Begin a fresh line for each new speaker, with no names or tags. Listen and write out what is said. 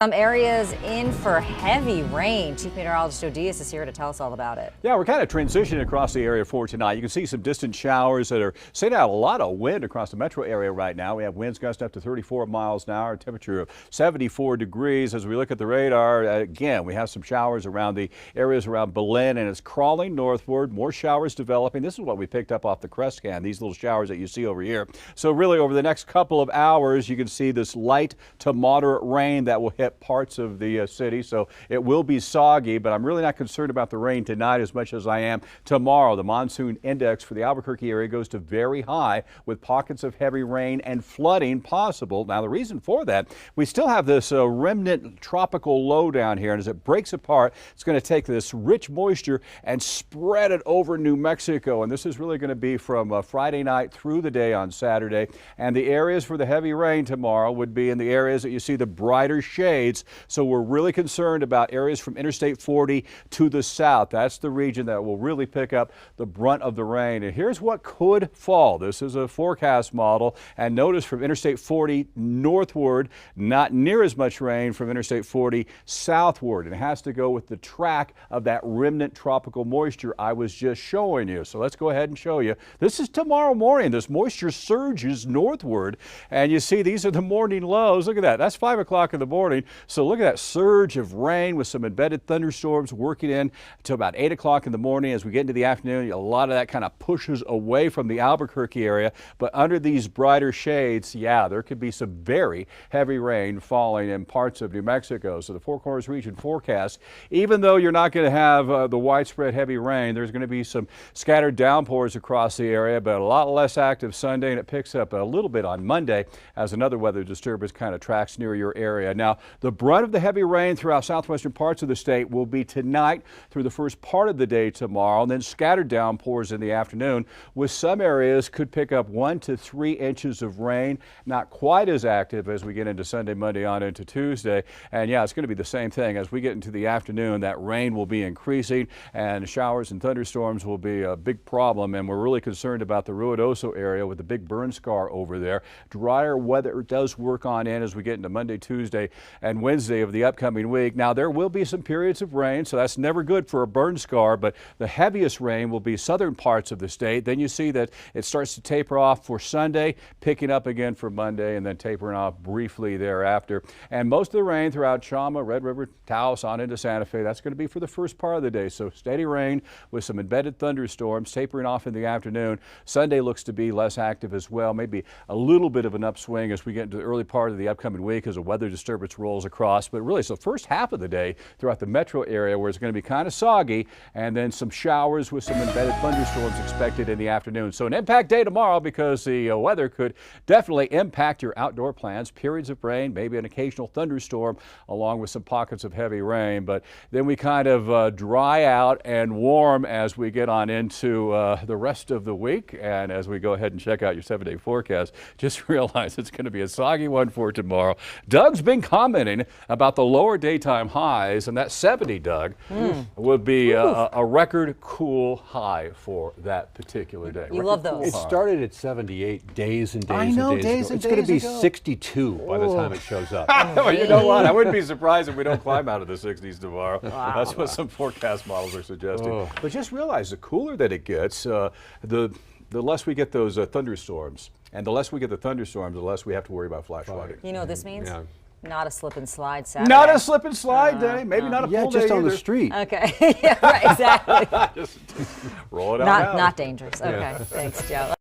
Some areas in for heavy rain. Chief Meteorologist Joe Diaz is here to tell us all about it.
Yeah, we're kind of transitioning across the area for tonight. You can see some distant showers that are sending out a lot of wind across the metro area right now. We have winds gusting up to 34 miles an hour, a temperature of 74 degrees. As we look at the radar, again, we have some showers around the areas around Belen, and it's crawling northward. More showers developing. This is what we picked up off the crest scan, these little showers that you see over here. So really over the next couple of hours, you can see this light to moderate rain that will hit parts of the city, so it will be soggy, but I'm really not concerned about the rain tonight as much as I am tomorrow. The monsoon index for the Albuquerque area goes to very high with pockets of heavy rain and flooding possible. Now the reason for that, we still have this remnant tropical low down here, and as it breaks apart, it's going to take this rich moisture and spread it over New Mexico, and this is really going to be from Friday night through the day on Saturday. And the areas for the heavy rain tomorrow would be in the areas that you see the brighter shades. So we're really concerned about areas from Interstate 40 to the south. That's the region that will really pick up the brunt of the rain. And here's what could fall. This is a forecast model, and notice from Interstate 40 northward, not near as much rain from Interstate 40 southward. And it has to go with the track of that remnant tropical moisture I was just showing you. So let's go ahead and show you. This is tomorrow morning. This moisture surges northward, and you see these are the morning lows. Look at that. That's 5 o'clock in the morning. So look at that surge of rain with some embedded thunderstorms working in to about 8 o'clock in the morning. As we get into the afternoon, a lot of that kind of pushes away from the Albuquerque area. But under these brighter shades, yeah, there could be some very heavy rain falling in parts of New Mexico. So the Four Corners region forecast, even though you're not going to have the widespread heavy rain, there's going to be some scattered downpours across the area, but a lot less active Sunday, and it picks up a little bit on Monday as another weather disturbance kind of tracks near your area. Now, the brunt of the heavy rain throughout southwestern parts of the state will be tonight through the first part of the day tomorrow, and then scattered downpours in the afternoon, with some areas could pick up 1 to 3 inches of rain. Not quite as active as we get into Sunday, Monday on into Tuesday. And yeah, it's going to be the same thing as we get into the afternoon. That rain will be increasing, and showers and thunderstorms will be a big problem. And we're really concerned about the Ruidoso area with the big burn scar over there. Drier weather does work on in as we get into Monday, Tuesday, and Wednesday of the upcoming week. Now there will be some periods of rain, so that's never good for a burn scar, but the heaviest rain will be southern parts of the state. Then you see that it starts to taper off for Sunday, picking up again for Monday, and then tapering off briefly thereafter. And most of the rain throughout Chama, Red River, Taos on into Santa Fe, that's going to be for the first part of the day. So steady rain with some embedded thunderstorms tapering off in the afternoon. Sunday looks to be less active as well, maybe a little bit of an upswing as we get into the early part of the upcoming week as a weather disturbance rolls across. But really, it's the first half of the day throughout the metro area where it's going to be kind of soggy, and then some showers with some embedded thunderstorms expected in the afternoon. So an impact day tomorrow because the weather could definitely impact your outdoor plans. Periods of rain, maybe an occasional thunderstorm along with some pockets of heavy rain. But then we kind of dry out and warm as we get on into the rest of the week. And as we go ahead and check out your 7-day forecast, just realize it's going to be a soggy one for tomorrow. Doug's been commenting about the lower daytime highs, and that 70, Doug, would be a record cool high for that particular day.
You love those.
It started at 78 days and days
I know,
and days
days
ago.
and
It's going to be
days ago.
62 by the time it shows up.
Well, you know what? I wouldn't be surprised if we don't climb out of the 60s tomorrow. That's what some forecast models are suggesting. But just realize the cooler that it gets, the less we get those thunderstorms. And the less we get the thunderstorms, the less we have to worry about flash flooding.
You know what this means?
Yeah.
Not a slip and slide Saturday.
Not a slip and slide day. Maybe not a full day
just on
either.
the street.
Okay. Yeah, right, exactly.
Just roll it out.
Not dangerous. Okay. Thanks, Joe.